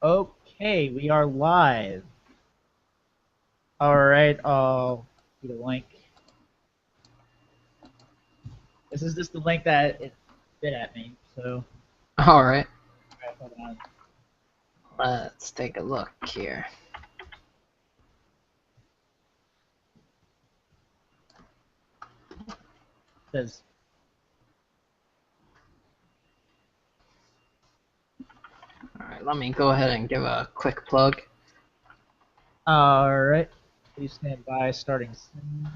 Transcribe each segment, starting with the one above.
Okay, we are live. Alright, I'll get a link. This is just the link that it bit at me, so All right, hold on. let's take a look here. It says, All right, let me go ahead and give a quick plug. alright, please stand by, starting soon.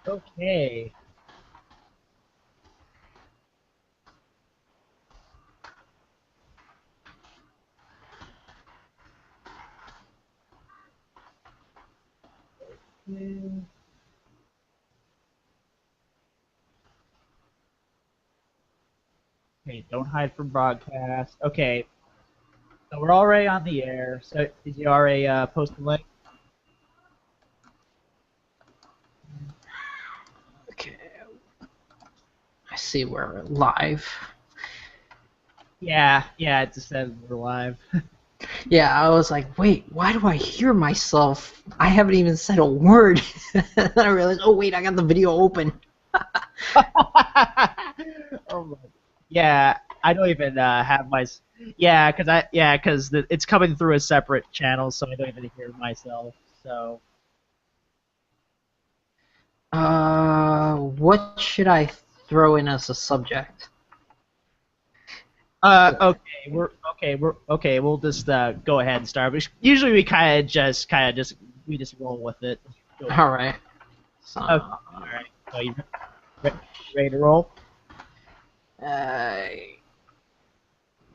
Okay. Okay, don't hide from broadcast. Okay, so we're already on the air. So did you already post the link? Okay, I see we're live. Yeah, it just says we're live. Yeah, I was like, wait, why do I hear myself? I haven't even said a word. Then I realized, oh wait, I got the video open. Oh my. Yeah, I don't even have my. Because it's coming through a separate channel, so I don't even hear myself. So. What should I throw in as a subject? Okay. We'll just go ahead and start. Usually we we just roll with it. Go with All right. So, it. Okay. All right. So you ready to roll? uh,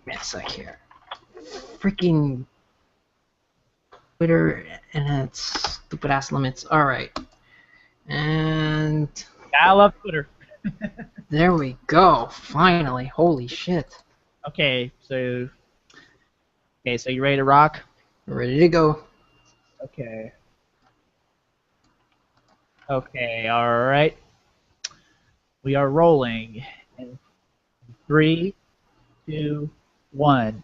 yes, I care. Freaking Twitter and its stupid ass limits. All right. And Yeah, I love Twitter. there we go. Finally. Holy shit. Okay. So you ready to rock? Ready to go. Okay. Okay. All right. We are rolling. In 3, 2, 1.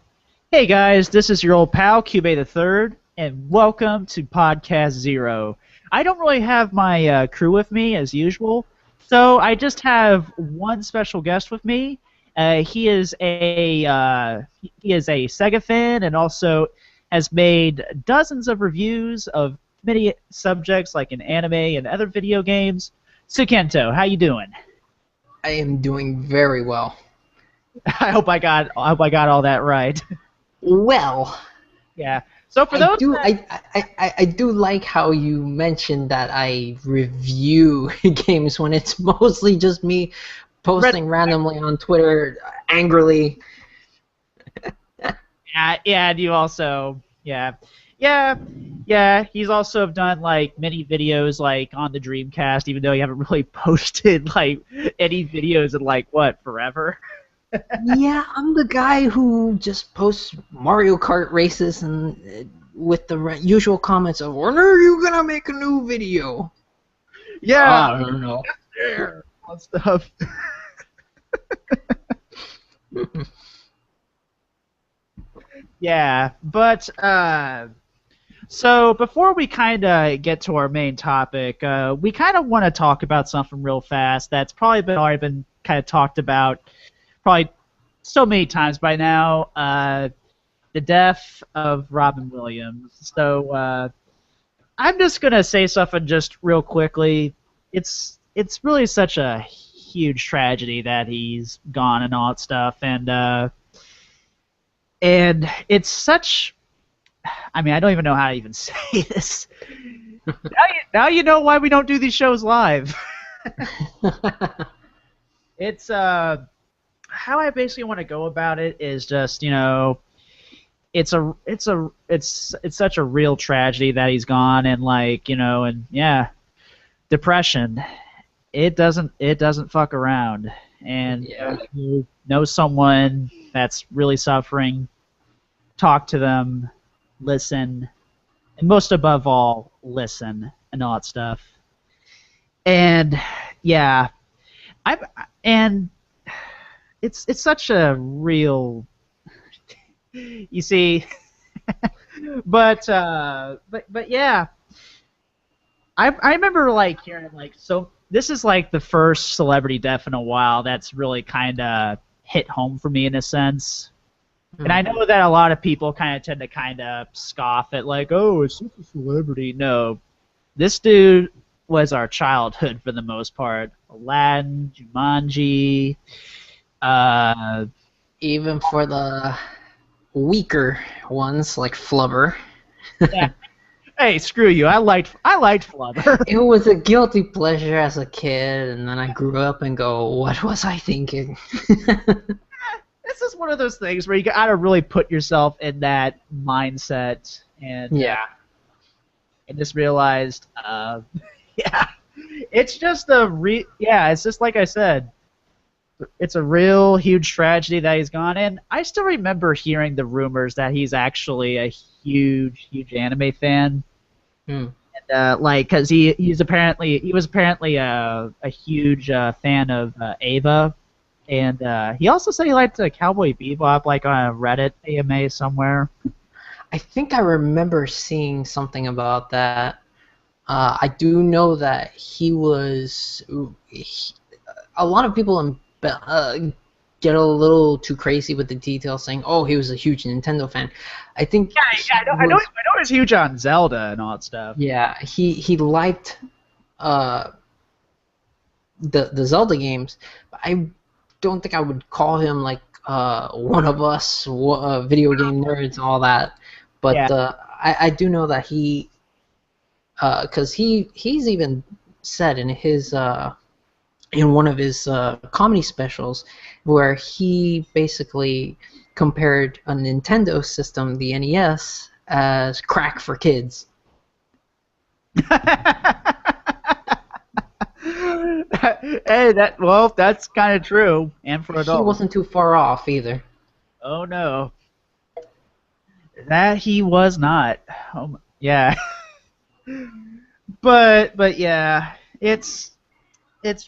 Hey guys, this is your old pal Cube the Third, and welcome to Podcast Zero. I don't really have my crew with me as usual, so I just have one special guest with me. He is a Sega fan and also has made dozens of reviews of many subjects like in anime and other video games. Sukento, how you doing? I am doing very well. I hope I got all that right. Well, Yeah. So for I those do that I do like how you mentioned that I review games when it's mostly just me read, posting randomly on Twitter angrily. yeah, and you also, yeah. He's also done like many videos like on the Dreamcast, even though you haven't really posted like any videos in like what forever. Yeah, I'm the guy who just posts Mario Kart races and with the usual comments of when are you gonna make a new video? Yeah, I don't know. yeah, all stuff. Yeah, but so before we kind of get to our main topic, we kind of want to talk about something real fast that's probably been already been kind of talked about probably so many times by now. The death of Robin Williams. So I'm just gonna say something just real quickly. It's really such a huge tragedy that he's gone and all that stuff, and it's such. I mean, I don't even know how to even say this. Now you know why we don't do these shows live. It's how I basically want to go about it is just it's such a real tragedy that he's gone and like and yeah, depression. It doesn't fuck around, and Yeah. if you know someone that's really suffering, talk to them, listen, and most above all, listen and all that stuff. And yeah, I and it's such a real. You see, but yeah, I remember like hearing like so. This is like the first celebrity death in a while that's really kind of hit home for me in a sense. And I know that a lot of people kind of tend to kind of scoff at like, oh, it's just a celebrity. No, this dude was our childhood for the most part. Aladdin, Jumanji. Uh, Even for the weaker ones like Flubber. yeah. Hey, screw you. I liked Flubber. It was a guilty pleasure as a kid, and then I grew up and go, what was I thinking? This is one of those things where you gotta really put yourself in that mindset and Yeah. and just realized, yeah, it's just it's just like I said, it's a real huge tragedy that he's gone. And I still remember hearing the rumors that he's actually a huge anime fan. Hmm. And, like, cause he was apparently a huge fan of Ava, and he also said he liked Cowboy Bebop, like on a Reddit AMA somewhere. I think I remember seeing something about that. I do know that a lot of people get a little too crazy with the details, saying, "Oh, he was a huge Nintendo fan." I think I know he's huge on Zelda and all that stuff. yeah, he liked the Zelda games. But I don't think I would call him like one of us video game nerds and all that. But Yeah. I do know that because he's even said in his in one of his comedy specials where he basically compared a Nintendo system, the NES, as crack for kids. Hey, that's kind of true, and for He adults. wasn't too far off either. Oh no, that he was not. Yeah, but yeah, it's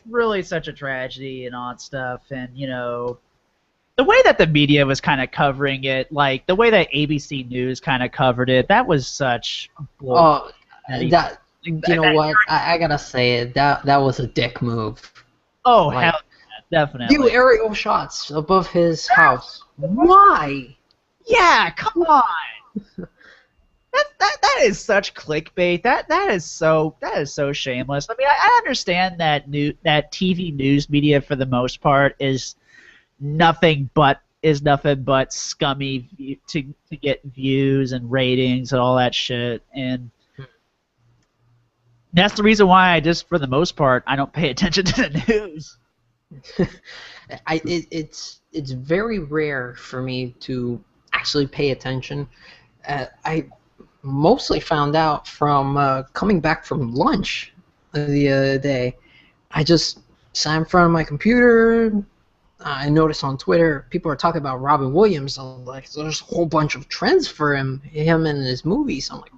really such a tragedy and all that stuff, and the way that the media was kind of covering it, like the way that ABC News kind of covered it, that was such bull. Oh, that you know what? I gotta say it. That was a dick move. Oh Like, hell, yeah, definitely. do aerial shots above his house. Why? Yeah, come on. That is such clickbait. That is so shameless. I mean, I understand that that TV news media for the most part is nothing but scummy to get views and ratings and all that shit. And that's the reason why I just, for the most part, I don't pay attention to the news. It's very rare for me to actually pay attention. I mostly found out from coming back from lunch the other day. I just sat in front of my computer. I noticed on Twitter people are talking about Robin Williams. I'm like, there's a whole bunch of trends for him and his movies. I'm like,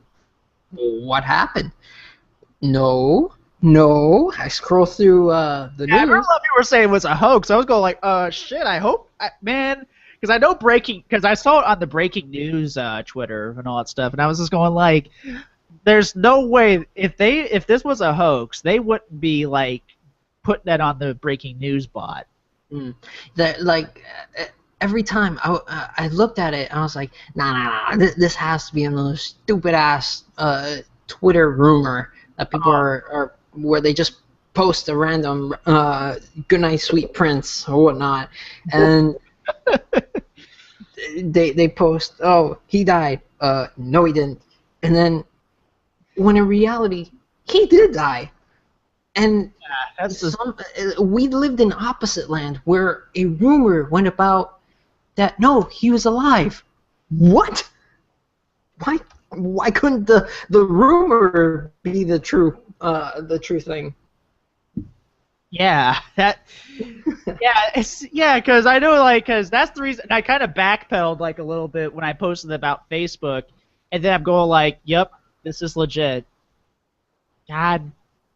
well, what happened? No. I scroll through the Yeah, I remember news. a lot of people were saying it was a hoax. I was going like, shit, I hope, man, because I know because I saw it on the breaking news Twitter and all that stuff, and I was just going like, there's no way if this was a hoax, they wouldn't be like putting that on the breaking news bot. That like every time I looked at it, I was like, nah, this has to be another stupid ass Twitter rumor that people are where they just post a random "Good night, sweet prince" or whatnot, and they post, "Oh, he died." No, he didn't. And then when in reality, he did die. And That's just, we lived in opposite land where a rumor went about that no, he was alive. What? Why couldn't the rumor be the true thing? yeah, because I know, like, because that's the reason I kind of backpedaled like a little bit when I posted about Facebook, and then I'm going like, yep, this is legit. God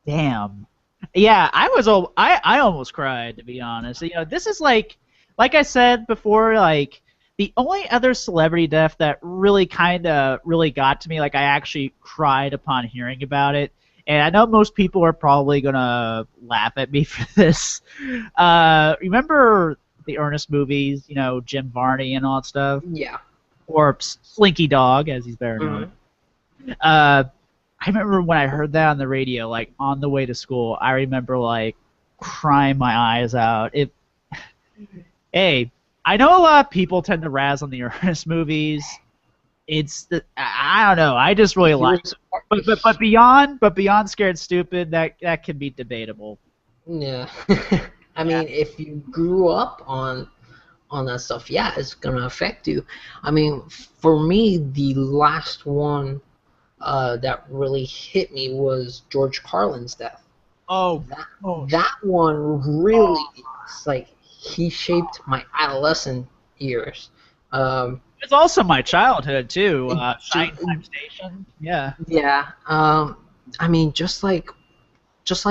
damn. Yeah, I almost cried, to be honest. This is like I said before, like the only other celebrity death that really kind of really got to me, like I actually cried upon hearing about it. And I know most people are probably gonna laugh at me for this. Remember the Ernest movies? Jim Varney and all that stuff, Yeah. or Slinky Dog, as he's better known. Uh, I remember when I heard that on the radio, like on the way to school. I remember like crying my eyes out. Hey, I know a lot of people tend to razz on the Ernest movies. I don't know. I just really like it. But beyond Scared Stupid, that can be debatable. Yeah. I mean, if you grew up on that stuff, yeah, it's gonna affect you. I mean, for me, the last one that really hit me was George Carlin's death. Oh, That one really, it's like he shaped my adolescent years. It's also my childhood too. Ju- Nighttime Station. Yeah. yeah. I mean, just like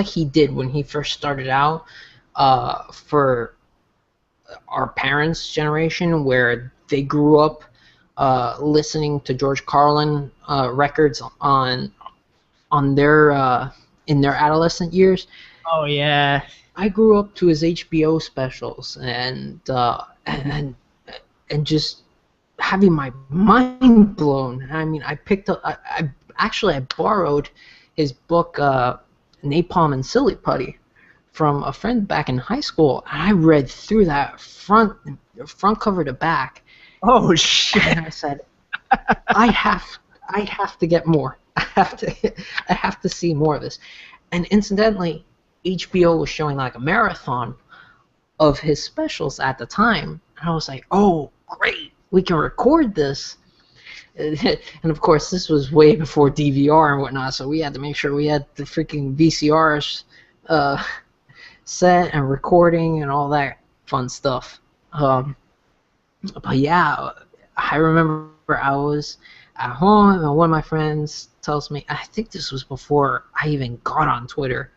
he did when he first started out. For our parents' generation, where they grew up listening to George Carlin records on their in their adolescent years. Oh yeah. I grew up to his HBO specials and just having my mind blown. I mean, I picked up. I borrowed his book Napalm and Silly Putty from a friend back in high school. And I read through that front cover to back. Oh shit. And I said, I have to get more. I have to see more of this. And incidentally, HBO was showing like a marathon of his specials at the time. And I was like, oh, great, we can record this. And of course, this was way before DVR and whatnot, so we had to make sure we had the freaking VCRs set and recording and all that fun stuff. But yeah, I remember I was at home and one of my friends tells me, I think this was before I even got on Twitter,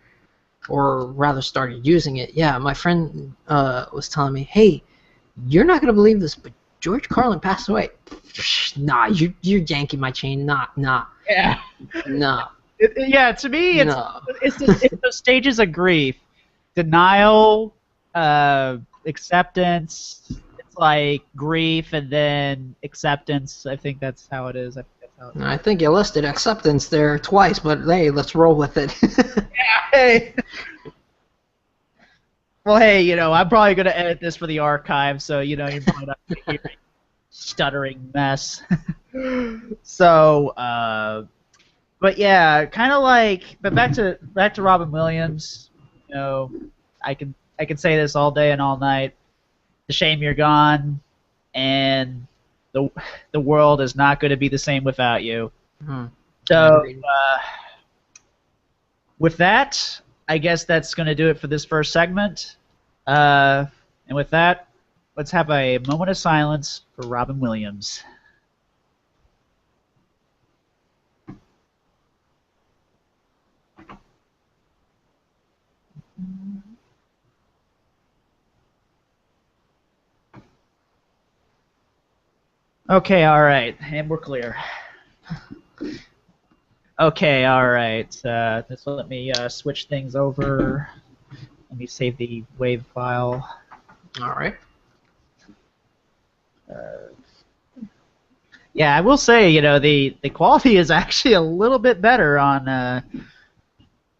or rather started using it. Yeah, my friend was telling me, hey, you're not going to believe this, but George Carlin passed away. Nah, you're yanking my chain. Nah. Yeah. Nah. Yeah, to me, No. it's the stages of grief: denial, acceptance. It's like grief and then acceptance. I think that's how it is. I think you listed acceptance there twice, but hey, let's roll with it. Yeah. Hey. Well, hey, I'm probably gonna edit this for the archive, so you're probably not gonna hear a stuttering mess. So, but yeah, kind of like, but back to Robin Williams. I can say this all day and all night. It's a shame you're gone, and the world is not going to be the same without you. So, with that, I guess that's going to do it for this first segment. And with that, let's have a moment of silence for Robin Williams. Okay, all right, and we're clear. Okay, all right. Just let me switch things over. Let me save the WAV file. All right. Yeah, I will say, the quality is actually a little bit better on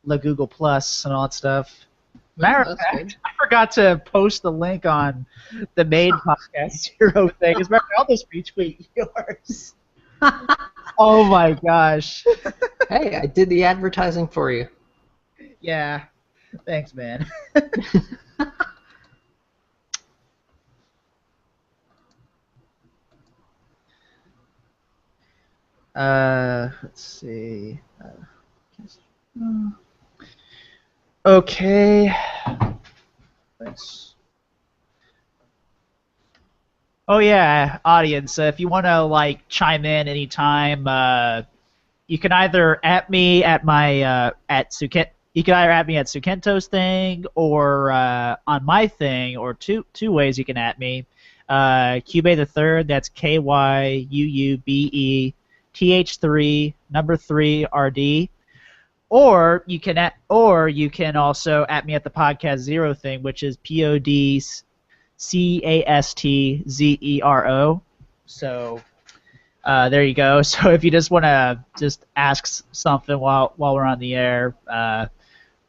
the Google Plus and all that stuff. Matter of fact, I forgot to post the link on the main Podcast Zero thing. As a matter of fact, I'll just retweet yours. Oh my gosh. Hey, I did the advertising for you. Yeah. Thanks, man. Let's see. Okay. Thanks. Oh yeah, audience. If you want to chime in anytime, you can either at me at my at You can either at me at Sukento's thing or on my thing, or two ways you can at me. Cube the third, that's KYUUBE TH3 3 RD. Or you can also at me at the Podcast Zero thing, which is PODCASTZERO. So there you go. So if you just want to just ask something while we're on the air,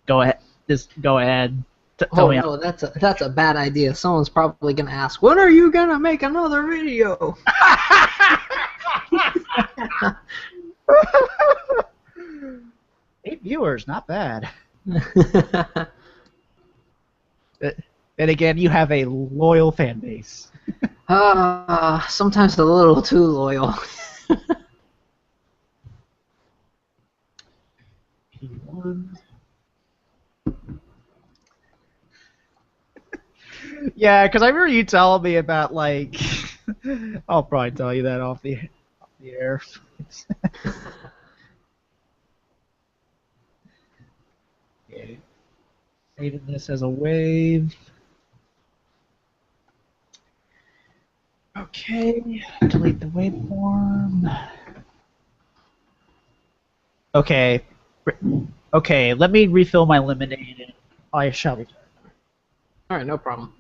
go ahead. Just go ahead. Tell me. No, that's a bad idea. Someone's probably gonna ask, "When are you gonna make another video?" 8 viewers, not bad. And again, you have a loyal fan base. Sometimes a little too loyal. P1. Yeah, because I remember you telling me about, like, I'll probably tell you that off the air. Okay. Saving this as a wave. Okay, delete the waveform. Okay, okay, let me refill my lemonade and I shall return. All right, no problem.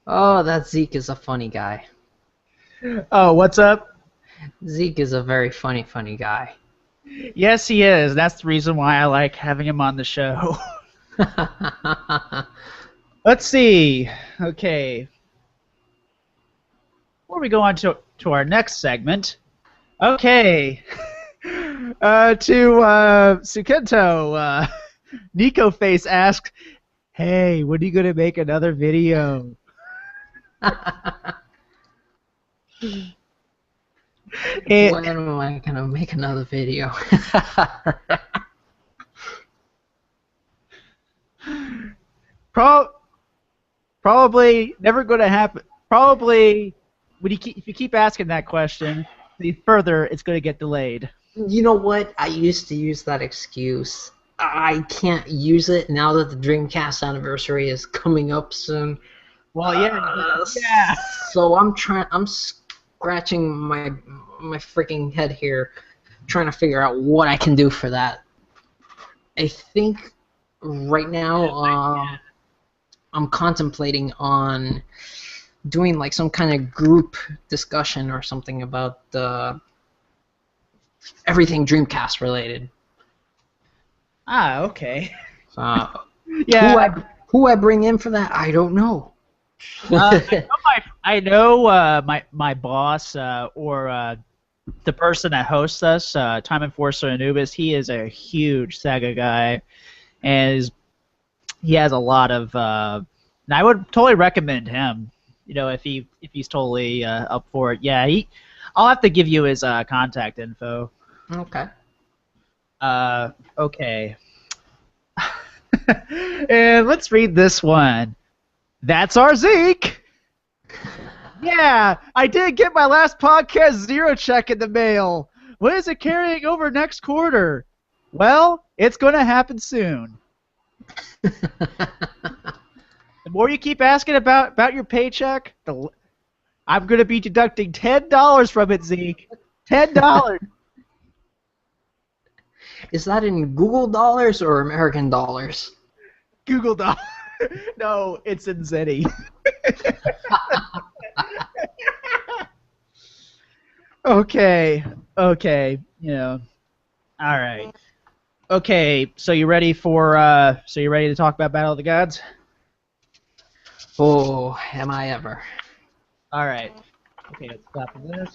Oh, that Zeke is a funny guy. Oh, what's up? Zeke is a very funny guy. Yes, he is. That's the reason why I like having him on the show. Let's see. Okay. Before we go on to our next segment, okay. To Sukento, Nico Face asks, "Hey, when are you gonna make another video?" When am I gonna make another video? Probably never gonna happen. Probably if you keep asking that question, the further it's gonna get delayed. You know what? I used to use that excuse. I can't use it now that the Dreamcast anniversary is coming up soon. Well, yeah. So I'm scratching my freaking head here, trying to figure out what I can do for that. I think right now I'm contemplating on doing like some kind of group discussion or something about everything Dreamcast related. Ah, okay. Yeah. Who I bring in for that, I don't know. I know my boss or the person that hosts us, Time Enforcer Anubis. He is a huge Sega guy, and he has a lot of. And I would totally recommend him. You know, if he's totally up for it. Yeah, I'll have to give you his contact info. Okay. Okay. And let's read this one. That's our Zeke. Yeah, I did get my last podcast zero check in the mail. When is it carrying over next quarter? Well, it's going to happen soon. The more you keep asking about your paycheck, I'm going to be deducting $10 from it, Zeke. $10. Is that in Google dollars or American dollars? Google Doc. No, it's in Zenny. Okay. All right. Okay, so you ready to talk about Battle of the Gods? Oh, am I ever? All right. Okay, let's stop this.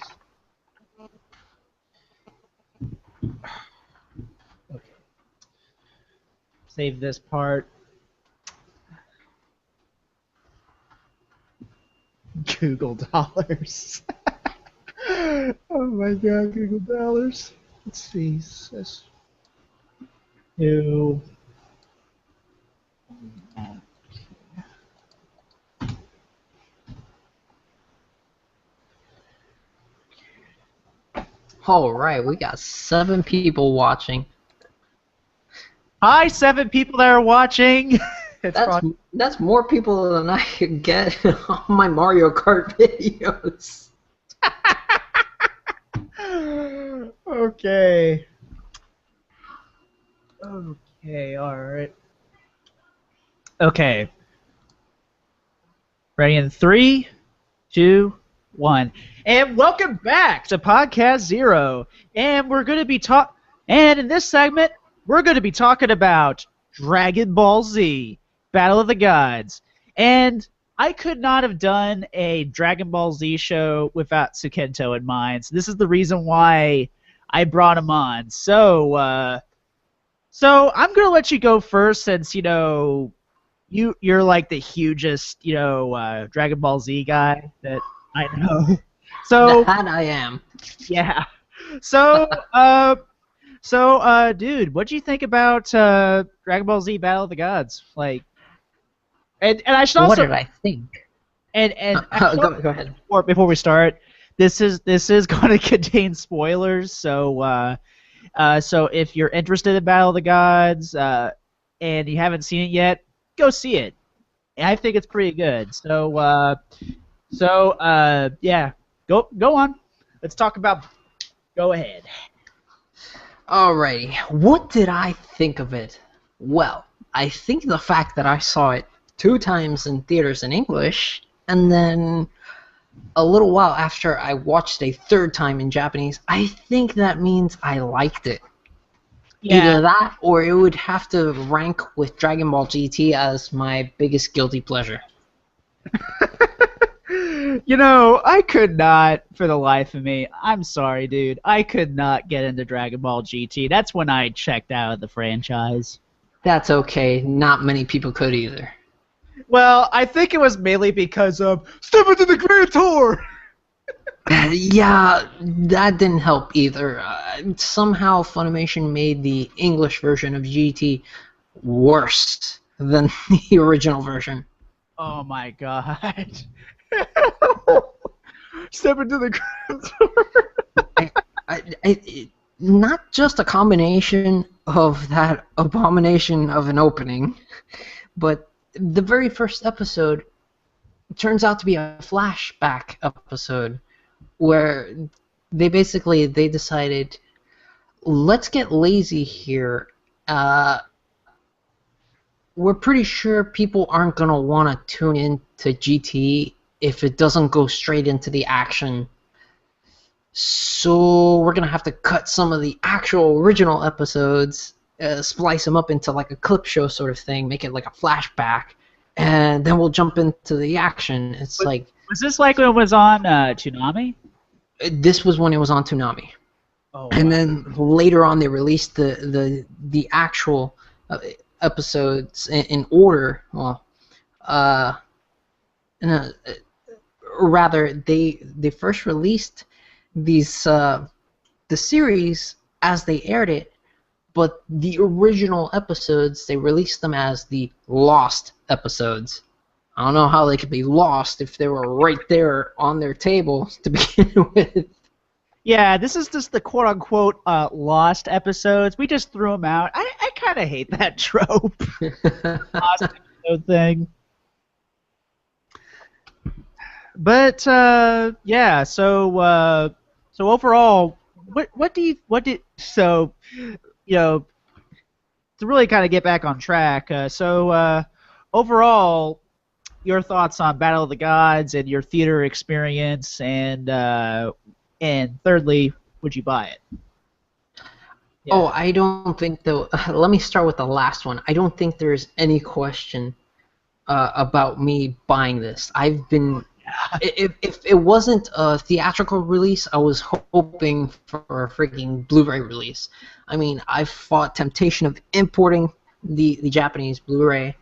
Okay. Save this part. Google dollars. Oh my God, Google dollars. Let's see. New. All right, we got 7 people watching. Hi, 7 people that are watching. That's more people than I could get on my Mario Kart videos. Okay. All right. Okay. Ready in 3, 2, 1. And welcome back to Podcast Zero. And in this segment, we're going to be talking about Dragon Ball Z, Battle of the Gods. And I could not have done a Dragon Ball Z show without Sukento in mind. So this is the reason why I brought him on. So I'm going to let you go first since, you're like the hugest, Dragon Ball Z guy that I know. So that I am. Yeah. So, dude, what'd you think about Dragon Ball Z Battle of the Gods? Like, and I should also. What did I think? And go ahead. Before we start, this is going to contain spoilers. So if you're interested in Battle of the Gods, and you haven't seen it yet, go see it. And I think it's pretty good. So yeah, go on. Let's talk about. Go ahead. Alrighty, what did I think of it? Well, I think the fact that I saw it 2 times in theaters in English, and then a little while after I watched a 3rd time in Japanese, I think that means I liked it. Yeah. Either that, or it would have to rank with Dragon Ball GT as my biggest guilty pleasure. I could not, for the life of me. I'm sorry, dude. I could not get into Dragon Ball GT. That's when I checked out of the franchise. That's okay. Not many people could either. Well, I think it was mainly because of Step into the Grand Tour! Yeah, that didn't help either. Somehow Funimation made the English version of GT worse than the original version. Oh my god. Step into the Grand Tour. Not just a combination of that abomination of an opening, but the very first episode turns out to be a flashback episode where they decided, let's get lazy here. We're pretty sure people aren't going to want to tune in to GT if it doesn't go straight into the action. So we're going to have to cut some of the actual original episodes, splice them up into like a clip show sort of thing, make it like a flashback, and then we'll jump into the action. Was this like when it was on Toonami? This was when it was on Toonami. Oh, and then later on they released the actual episodes in order. Well, rather they first released the series as they aired it, but the original episodes, they released them as the lost episodes. I don't know how they could be lost if they were right there on their table to begin with. Yeah, this is just the quote-unquote lost episodes. We just threw them out. I kind of hate that trope. Lost episode thing. But yeah, so overall, so you know to really kind of get back on track. Overall, your thoughts on Battle of the Gods and your theater experience, and thirdly, would you buy it? Yeah. Oh, I don't think though. Let me start with the last one. I don't think there's any question about me buying this. I've been. If it wasn't a theatrical release, I was hoping for a freaking Blu-ray release. I mean, I fought temptation of importing the Japanese Blu-ray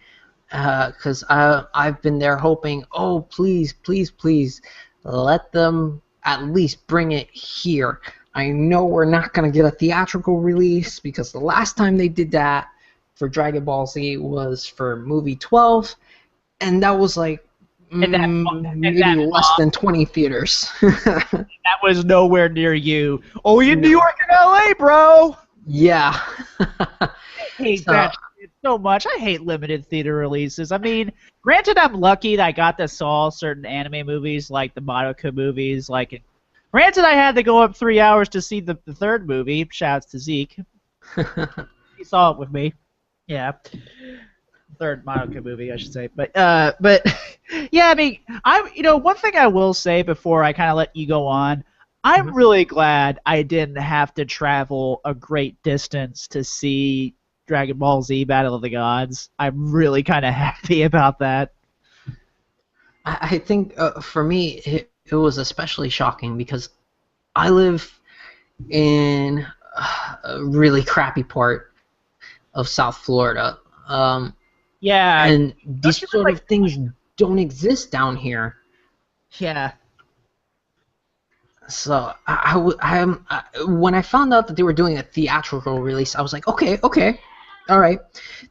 because I've been there hoping, oh please, please, please, let them at least bring it here. I know we're not gonna get a theatrical release because the last time they did that for Dragon Ball Z was for movie 12, and that was like. Maybe less than 20 theaters. That was nowhere near you. Oh, you in New York and LA, bro. Yeah. I hate that shit so much. I hate limited theater releases. I mean, granted, I'm lucky that I got to saw certain anime movies like the Madoka movies. Granted, I had to go up 3 hours to see the third movie. Shouts to Zeke. He saw it with me. Yeah. Third Madoka movie, I should say, but yeah, I mean, one thing I will say before I kind of let you go on, I'm really glad I didn't have to travel a great distance to see Dragon Ball Z Battle of the Gods. I'm really kind of happy about that. I think for me, it was especially shocking because I live in a really crappy part of South Florida. Yeah, and these sort of things don't exist down here. Yeah. So when I found out that they were doing a theatrical release, I was like, okay, all right,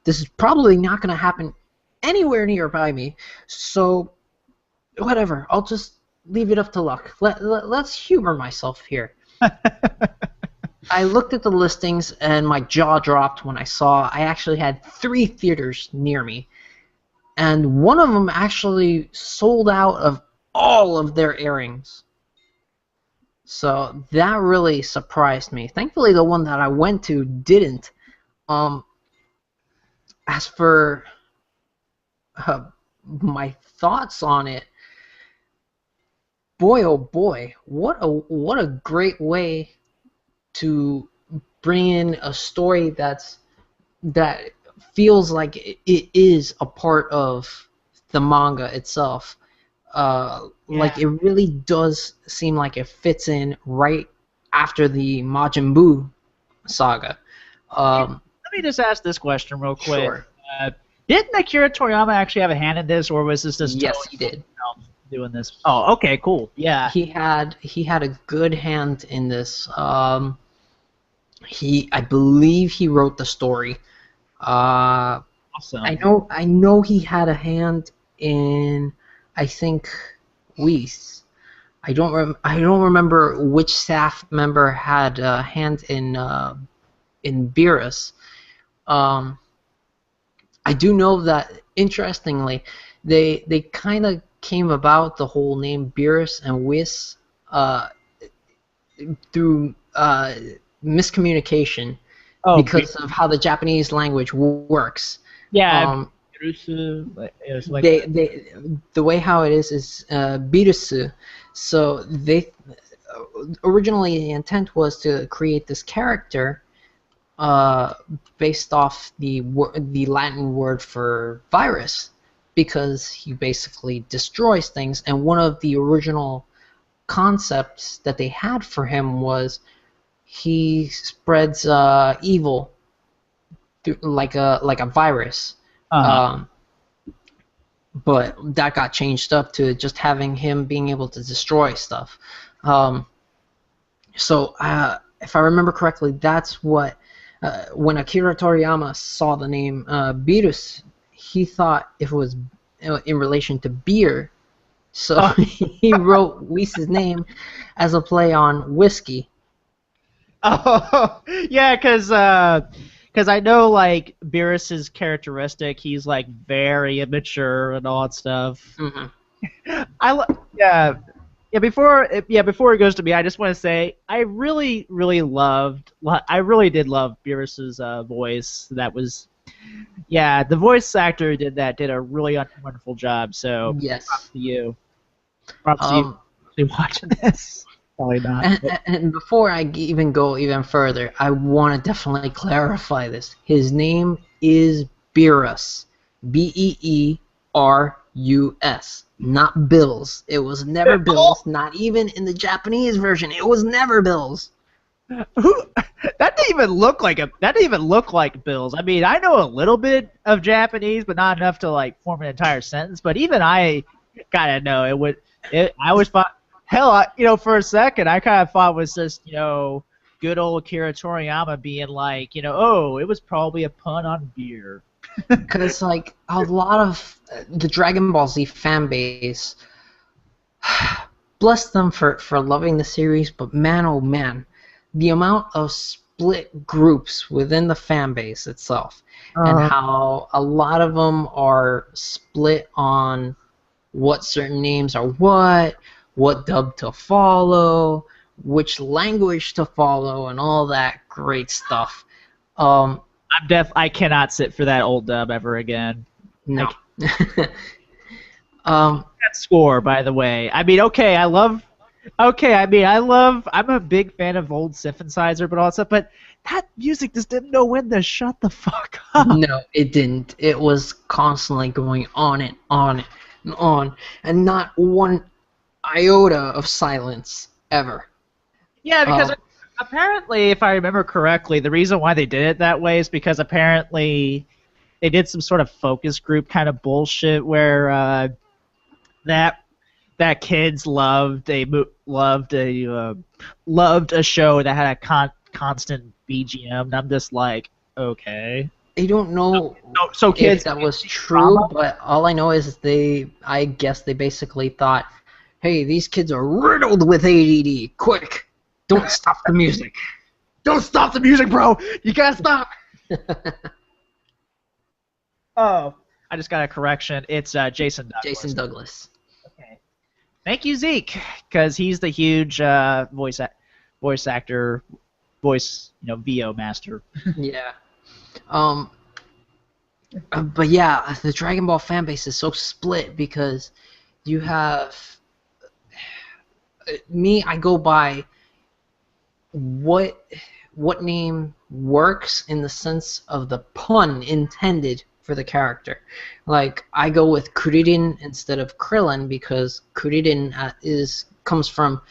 this is probably not going to happen anywhere nearby me. So whatever, I'll just leave it up to luck. Let's humor myself here. I looked at the listings and my jaw dropped when I saw I actually had 3 theaters near me. And one of them actually sold out of all of their airings. So that really surprised me. Thankfully, the one that I went to didn't. As for my thoughts on it, boy oh boy, what a great way to bring in a story that feels like it is a part of the manga itself. Like it really does seem like it fits in right after the Majin Buu saga. Let me just ask this question real quick. Sure. Didn't Akira Toriyama actually have a hand in this, or was this just Yes, he did. Doing this? Oh, okay, cool. Yeah. He had a good hand in this. I believe he wrote the story. Awesome. I know he had a hand in, I think, Whis. I don't remember which staff member had a hand in Beerus. I do know that, interestingly, they kind of came about the whole name Beerus and Whis through miscommunication because of how the Japanese language works. Yeah. The way how it is Birusu. So they originally the intent was to create this character based off the Latin word for virus, because he basically destroys things, and one of the original concepts that they had for him was he spreads evil through, like a virus. But that got changed up to just having him being able to destroy stuff. So, if I remember correctly, that's what when Akira Toriyama saw the name Beerus, he thought it was in relation to beer. So Oh, he wrote Whis' name as a play on whiskey. oh yeah, because I know like Beerus's characteristic, he's like very immature and all that stuff. Hmm. Yeah. Before it goes to me, I just want to say I I really did love Beerus's voice. That was, yeah, the voice actor who did a really wonderful job. So props Yes. to you. Props to you Um, actually watching this. Probably not. and before I even go even further, I want to definitely clarify this. His name is Beerus. Beerus. Not Bills. It was never Bills. Not even in the Japanese version. It was never Bills. Who? That didn't even look like Bills. I mean, I know a little bit of Japanese, but not enough to like form an entire sentence. But even I gotta know it would. I always thought, hell, for a second, I kind of thought it was just good old Akira Toriyama being like, oh, it was probably a pun on beer. Because, like, a lot of the Dragon Ball Z fan base, bless them for loving the series, but man, oh man, the amount of split groups within the fan base itself, and how a lot of them are split on what certain names are what dub to follow, which language to follow, and all that great stuff. Um, I cannot sit for that old dub ever again. no. That score, by the way. I mean, okay, I'm a big fan of old synthesizer, but also, but that music just didn't know when to shut the fuck up. No, it didn't. It was constantly going on and on and on, and not one iota of silence ever. Yeah, because Um, apparently, if I remember correctly, the reason why they did it that way is because apparently they did some sort of focus group kind of bullshit where that kids loved a show that had a constant BGM, and I'm just like, okay. I don't know So if kids that was true, drama? but all I know is I guess they basically thought, hey, these kids are riddled with ADD. Quick, don't stop the music. Don't stop the music, bro. You gotta stop. Oh, I just got a correction. It's Jason Douglas. Jason Douglas. Okay. Thank you, Zeke, because he's the huge voice actor, VO master. Yeah. But yeah, the Dragon Ball fan base is so split because you have me. I go by what name works in the sense of the pun intended for the character. Like I go with Kuririn instead of Krillin because Kuririn comes from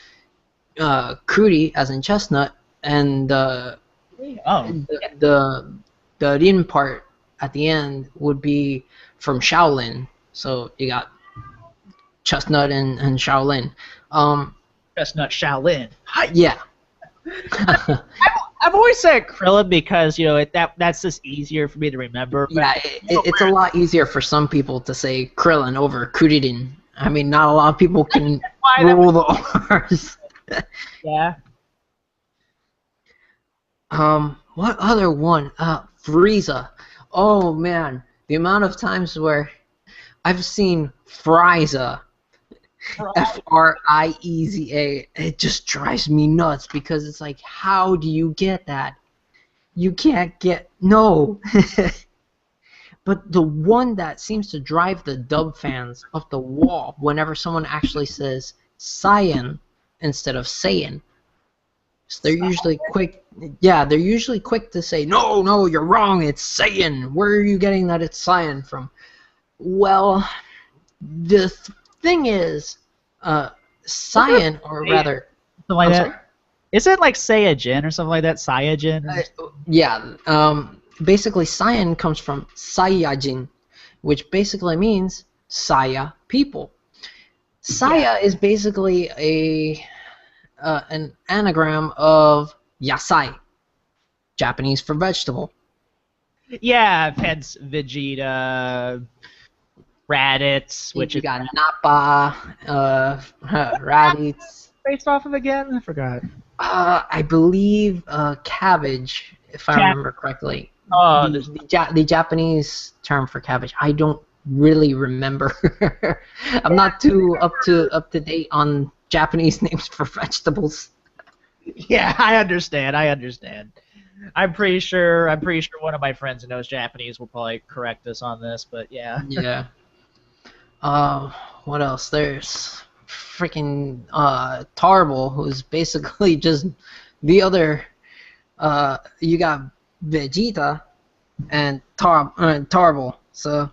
Kuri as in chestnut, and Oh, the Rin part at the end would be from Shaolin. So you got chestnut and Shaolin. Chestnut Shaolin. Hi. Yeah. I've always said Krillin because that's just easier for me to remember. Yeah, it's a lot easier for some people to say Krillin over Kuririn. I mean, not a lot of people can rule the R's. Yeah. What other one? Frieza. Oh man, the amount of times where I've seen Frieza, Frieza, it just drives me nuts because it's like, how do you get that? You can't get no. But the one that seems to drive the dub fans up the wall whenever someone actually says Saiyan instead of Saiyan. So they're usually quick. Yeah, they're usually quick to say, no, you're wrong. It's Saiyan. Where are you getting that it's Saiyan from? Well, the thing is, Saiyan, or rather, Something like I'm that. sorry? Is it like Saiyajin or something like that? Saiyajin? Yeah. Basically, Saiyan comes from Saiyajin, which basically means Saya people. Saya is basically an anagram of yasai, Japanese for vegetable. Yeah, hence Vegeta, Raditz, which You is got nappa, Raditz. based off of again? I forgot. I believe cabbage, if I Cat. remember correctly. Oh, The Japanese term for cabbage. I don't really remember. I'm not too up to date on Japanese names for vegetables. yeah, I understand. I understand. I'm pretty sure. I'm pretty sure one of my friends who knows Japanese will probably correct us on this, but yeah. Yeah. What else? There's freaking Tarble, who's basically just the other. You got Vegeta and Tarble. So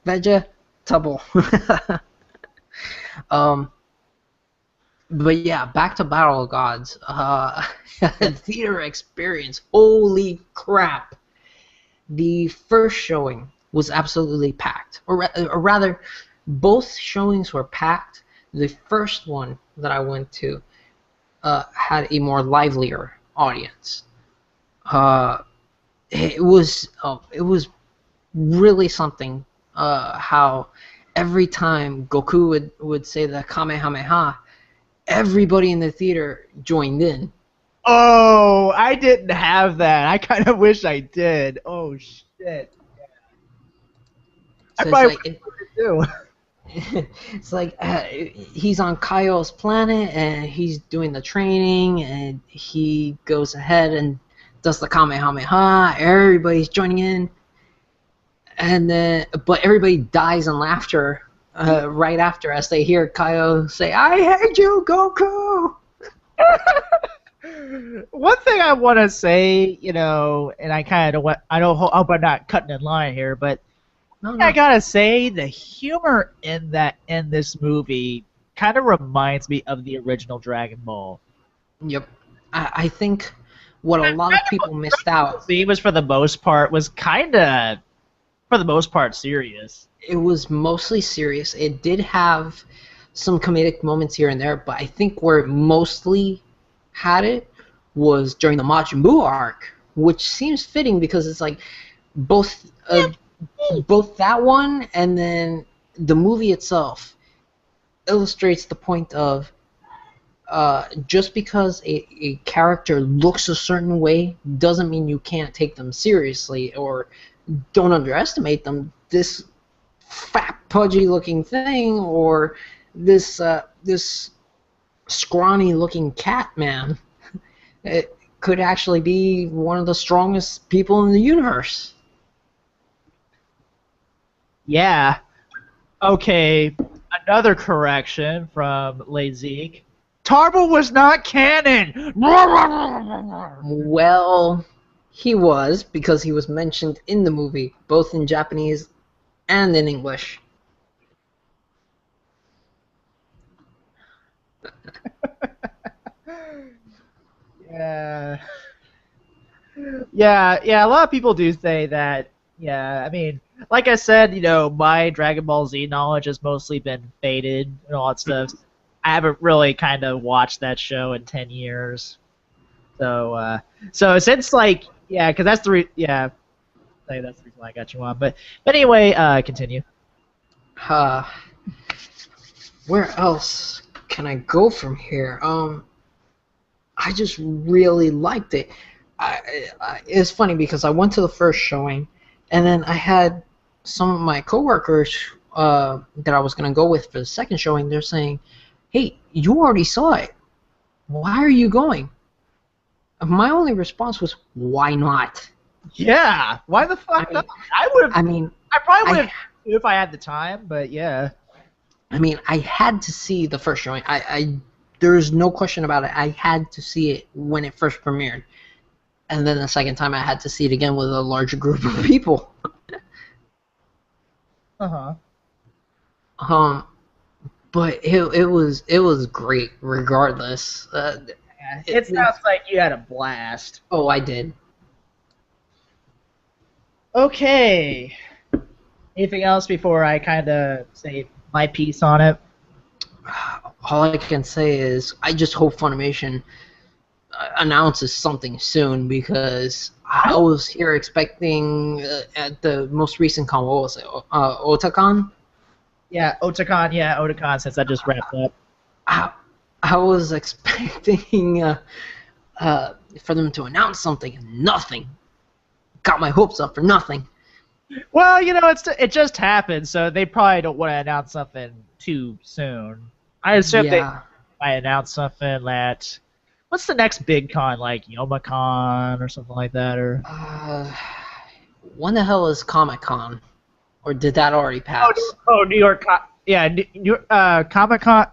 vegetable. um, but yeah, back to Battle of Gods. Theater experience. Holy crap! The first showing was absolutely packed, or rather, both showings were packed. The first one that I went to had a more livelier audience. It was really something. How every time Goku would say the Kamehameha, everybody in the theater joined in. Oh, I didn't have that. I kind of wish I did. Oh shit. I So it's probably like would too. it's like he's on Kaio's planet and he's doing the training and he goes ahead and does the Kamehameha. Everybody's joining in, and then but everybody dies in laughter right after as they hear Kaio say, "I hate you, Goku." One thing I want to say, and I kind of I don't hope I'm not cutting in line here, but No, I no. gotta say the humor in this movie kind of reminds me of the original Dragon Ball. Yep. I think what a lot of people missed out. The was for the most part was kind of for the most part serious. It was mostly serious. It did have some comedic moments here and there, but I think where it mostly had it was during the Majin Buu arc, which seems fitting because it's like both both that one and then the movie itself illustrates the point of just because a character looks a certain way doesn't mean you can't take them seriously or don't underestimate them. This fat, pudgy-looking thing, or this scrawny-looking cat man, it could actually be one of the strongest people in the universe. Yeah. Okay. Another correction from Lazik. Tarble was not canon. Well, he was, because he was mentioned in the movie, both in Japanese and in English. Yeah. Yeah. A lot of people do say that. Yeah, I mean, like I said, my Dragon Ball Z knowledge has mostly been faded and all that stuff. I haven't really kind of watched that show in 10 years. So since yeah, because that's yeah, that's the reason why I got you on. But anyway, continue. Uh, where else can I go from here? I just really liked it. It's funny because I went to the first showing, and then I had some of my coworkers that I was gonna go with for the second showing. They're saying, "Hey, you already saw it. Why are you going?" My only response was, "Why not?" Yeah, why the fuck I mean, not? I would have. I mean, I probably would I have if I had the time, but yeah. I mean, I had to see the first showing. There is no question about it. I had to see it when it first premiered, and then the second time I had to see it again with a larger group of people. Uh Um, but it was great regardless. Yeah, it sounds like you had a blast. Oh, I did. Okay. Anything else before I kind of say my piece on it? all I can say is I just hope Funimation announces something soon, because I was here expecting at the most recent con, what was it, Otakon? Yeah, Otakon. Yeah, Otakon. Since that just wrapped up. I, I was expecting for them to announce something, and nothing. Got my hopes up for nothing. Well, it just happened, so they probably don't want to announce something too soon. I assume they Yeah. might announce something that. What's the next big con, like Youmacon or something like that, or? When the hell is Comic Con? Or did that already pass? New York. Yeah, Comic Con.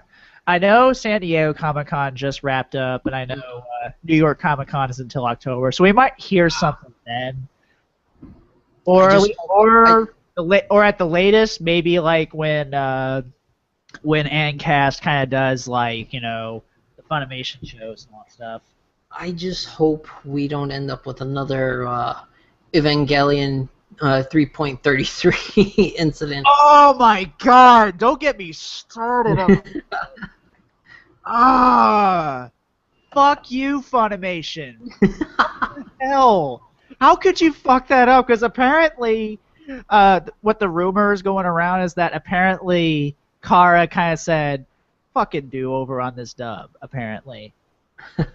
I know San Diego Comic Con just wrapped up, and I know New York Comic Con is until October, so we might hear something then, or or at the latest, maybe like when Ancast kind of does like the Funimation shows and all that stuff. I just hope we don't end up with another Evangelion 3.33 incident. Oh my God! Don't get me started on. Fuck you, Funimation. Hell, how could you fuck that up? Because apparently, what the rumor is going around is that apparently Kara kind of said, "Fucking do over on this dub." Apparently, and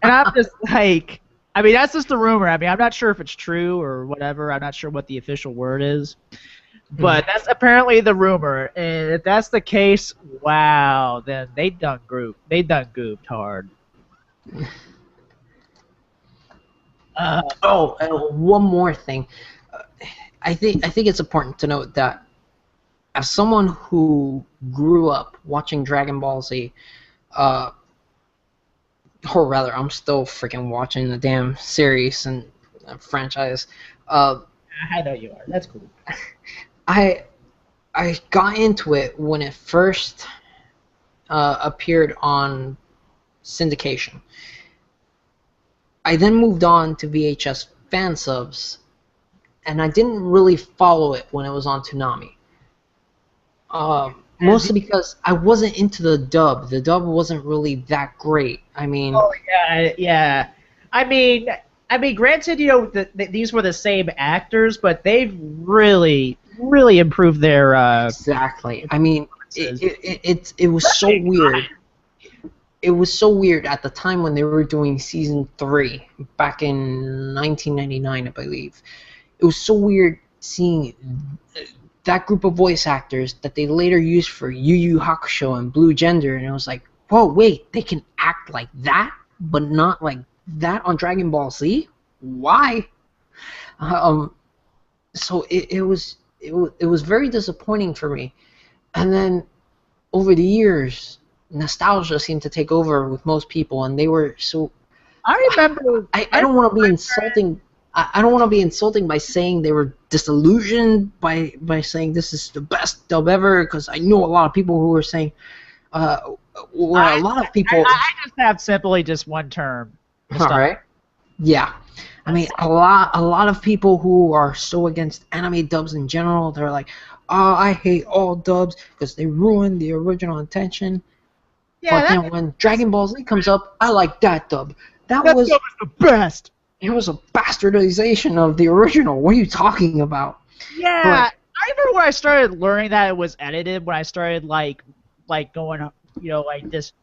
I'm just like, I mean, that's just the rumor. I mean, I'm not sure if it's true or whatever. I'm not sure what the official word is. But that's apparently the rumor, and if that's the case, wow, then they done gooped hard. And one more thing. I think it's important to note that as someone who grew up watching Dragon Ball Z, or rather, I'm still freaking watching the damn series and franchise. I know you are. That's cool. I got into it when it first appeared on syndication. I then moved on to VHS fan subs, and I didn't really follow it when it was on Toonami. Mostly because I wasn't into the dub. The dub wasn't really that great. I mean, oh yeah. I mean, granted, these were the same actors, but they've really improved their. Exactly. I mean, it was so weird. It was so weird at the time when they were doing season 3 back in 1999, I believe. It was so weird seeing that group of voice actors that they later used for Yu Yu Hakusho and Blue Gender, and it was like, whoa, wait, they can act like that, but not like that on Dragon Ball Z? Why? So it was very disappointing for me. And then over the years, nostalgia seemed to take over with most people, and they were so. I remember. I don't want to be insulting. I don't want to be insulting by saying they were disillusioned by saying this is the best dub ever, because I know a lot of people who were saying, I just have simply just one term. All right. Yeah. I mean, a lot of people who are so against anime dubs in general, they're like, oh, I hate all dubs because they ruin the original intention. Yeah, but then when Dragon Ball Z comes up, I like that dub. That dub was the best. It was a bastardization of the original. What are you talking about? Yeah, but I remember when I started learning that it was edited. When I started like going, like just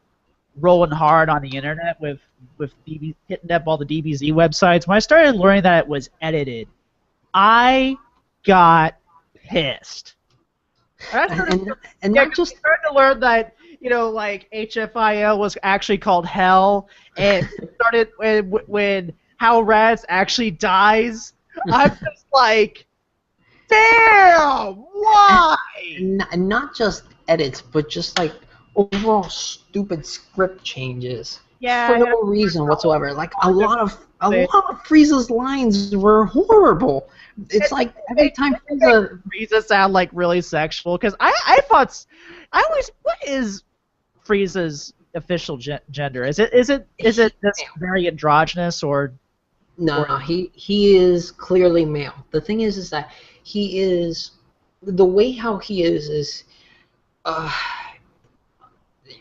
rolling hard on the internet with hitting up all the DBZ websites. When I started learning that it was edited, I got pissed. And not just started to learn that like HFIL was actually called Hell, and started when Hal Raz actually dies. I'm just like, damn, why? And not just edits, but just like overall stupid script changes. Yeah, for no reason whatsoever. Like a lot of Frieza's lines were horrible. It's like every time Frieza sound like really sexual, because I always, what is Frieza's official gender? Is it this very androgynous or? No, he is clearly male. The thing is that he is, the way how he is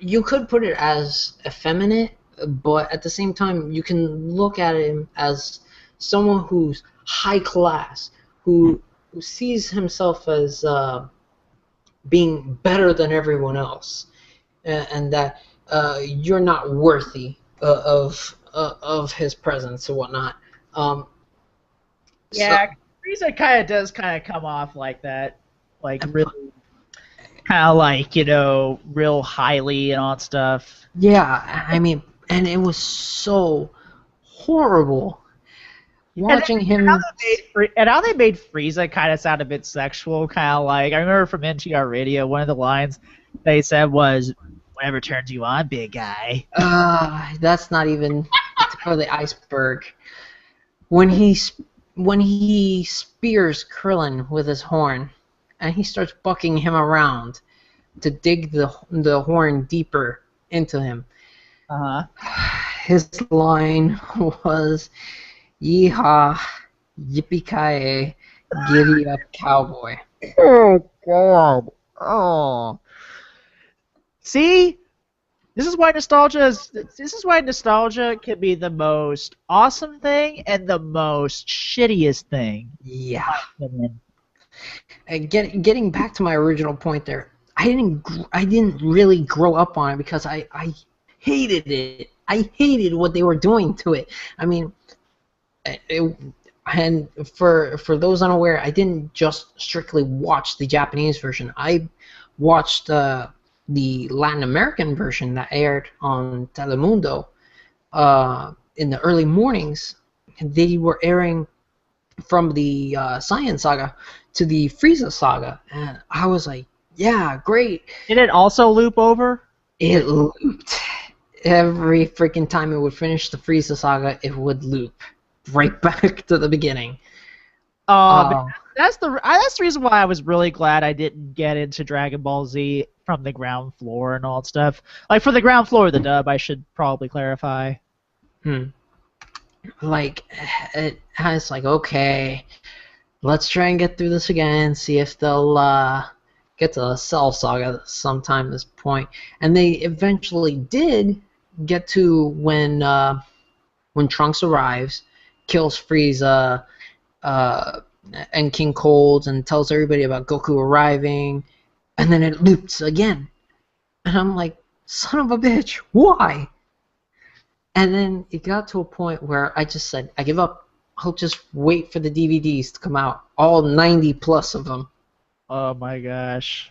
you could put it as effeminate, but at the same time, you can look at him as someone who's high class, who sees himself as being better than everyone else, and that you're not worthy of his presence or whatnot. Um, so Yeah, Frieza kind of does kind of come off like that, like really kind of like real highly and all that stuff. yeah, I mean, and it was so horrible And watching how him. they made Frieza kind of sound a bit sexual, kind of like I remember from NTR Radio, one of the lines they said was, "Whatever turns you on, big guy." That's not even the tip of the iceberg. When he spears Krillin with his horn, and he starts bucking him around to dig the horn deeper into him. Uh huh. His line was, "Yeehaw, yippee ki giddy up, cowboy." Oh God. Oh. See, this is why nostalgia can be the most awesome thing and the most shittiest thing. Yeah. In my opinion. Getting back to my original point there, I didn't really grow up on it because I hated it. I hated what they were doing to it. I mean, it, and for those unaware, I didn't just strictly watch the Japanese version. I watched the Latin American version that aired on Telemundo in the early mornings. They were airing from the Saiyan Saga to the Frieza Saga, and I was like, yeah, great. Did it also loop over? It looped. Every freaking time it would finish the Frieza Saga, it would loop right back to the beginning. But Uh, that's the reason why I was really glad I didn't get into Dragon Ball Z from the ground floor and all that stuff. Like for the ground floor of the dub, I should probably clarify. hmm. Like, it's like, okay, let's try and get through this again, see if they'll get to the Cell Saga sometime at this point. And they eventually did get to when Trunks arrives, kills Frieza, uh, and King Cold, and tells everybody about Goku arriving, and then it loops again. And I'm like, son of a bitch, why? And then it got to a point where I just said, I give up. I'll just wait for the DVDs to come out, all 90 plus of them. Oh my gosh.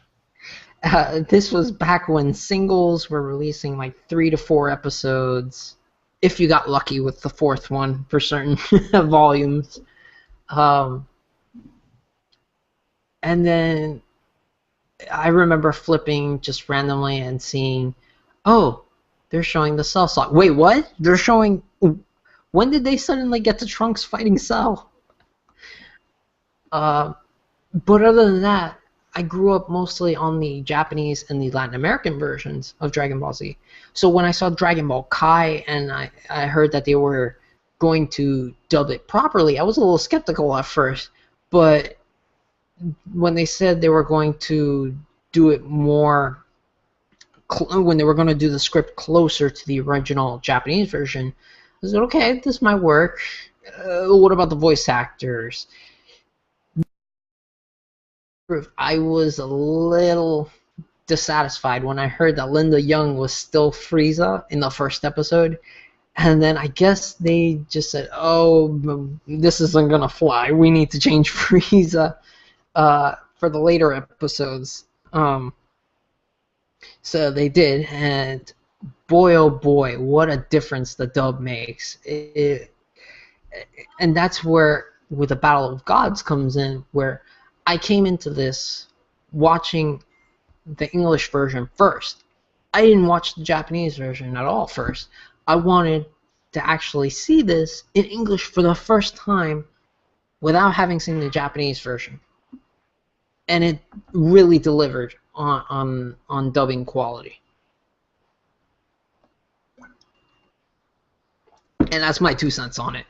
This was back when singles were releasing like 3 to 4 episodes, if you got lucky with the fourth one for certain volumes. Um, and then I remember flipping just randomly and seeing, oh, they're showing the Cell Saga. Wait, what? They're showing. When did they suddenly get to Trunks fighting Cell? Uh, but other than that, I grew up mostly on the Japanese and the Latin American versions of Dragon Ball Z. So when I saw Dragon Ball Kai and I heard that they were going to dub it properly, I was a little skeptical at first. But when they said they were going to do it more, when they were going to do the script closer to the original Japanese version, I said, okay, this might work. What about the voice actors? I was a little dissatisfied when I heard that Linda Young was still Frieza in the first episode. And then I guess they just said, oh, this isn't going to fly. We need to change Frieza for the later episodes. So they did, and boy, oh boy, what a difference the dub makes. And that's where, with the Battle of Gods comes in, where I came into this watching the English version first. I didn't watch the Japanese version at all first. I wanted to actually see this in English for the first time without having seen the Japanese version. And it really delivered on dubbing quality. And that's my 2 cents on it.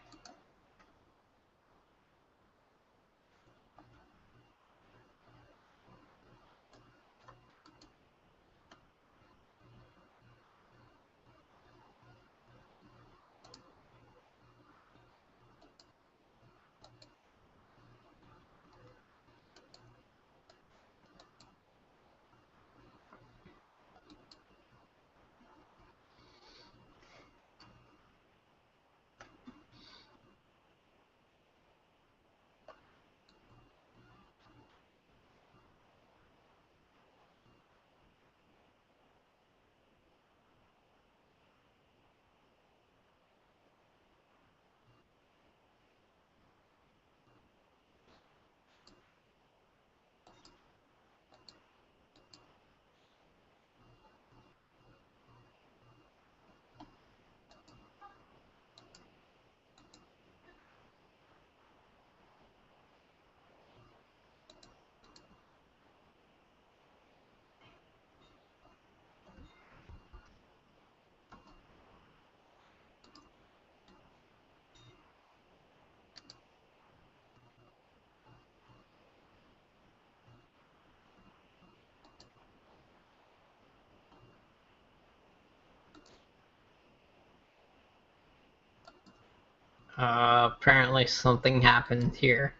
Apparently something happened here.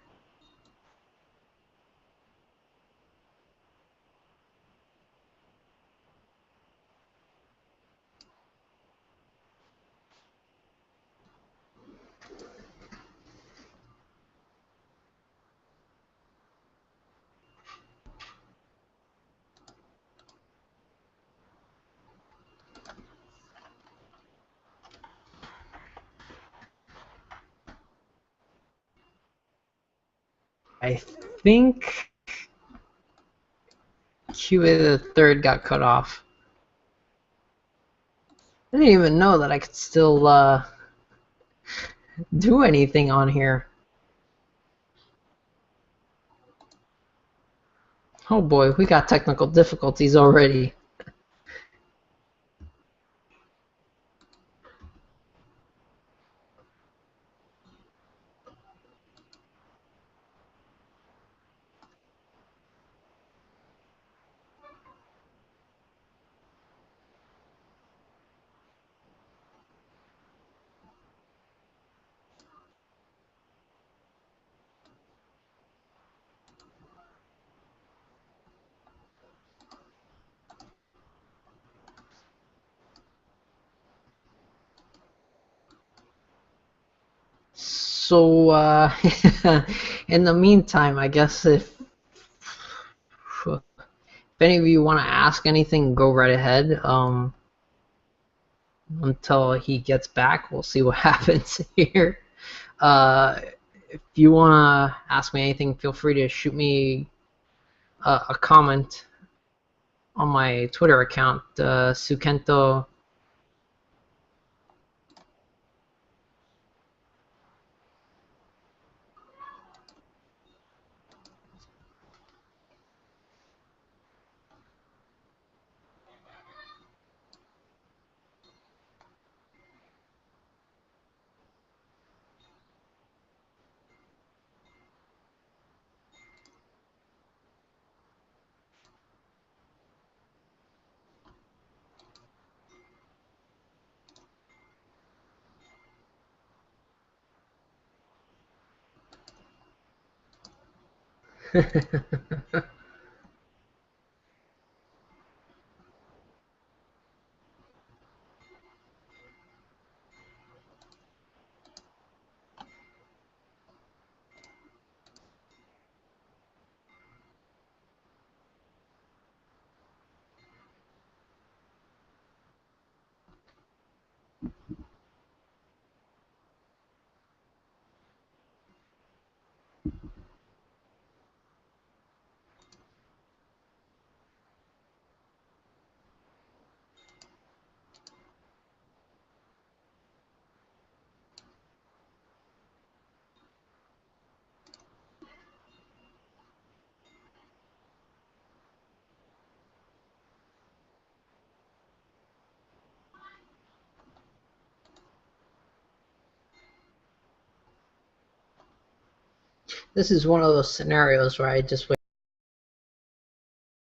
I think QA the third got cut off. I didn't even know that I could still do anything on here. Oh boy, we got technical difficulties already. So, in the meantime, I guess if any of you want to ask anything, go right ahead. Until he gets back, we'll see what happens here. If you want to ask me anything, feel free to shoot me a comment on my Twitter account, Sukento. This is one of those scenarios where I just wait.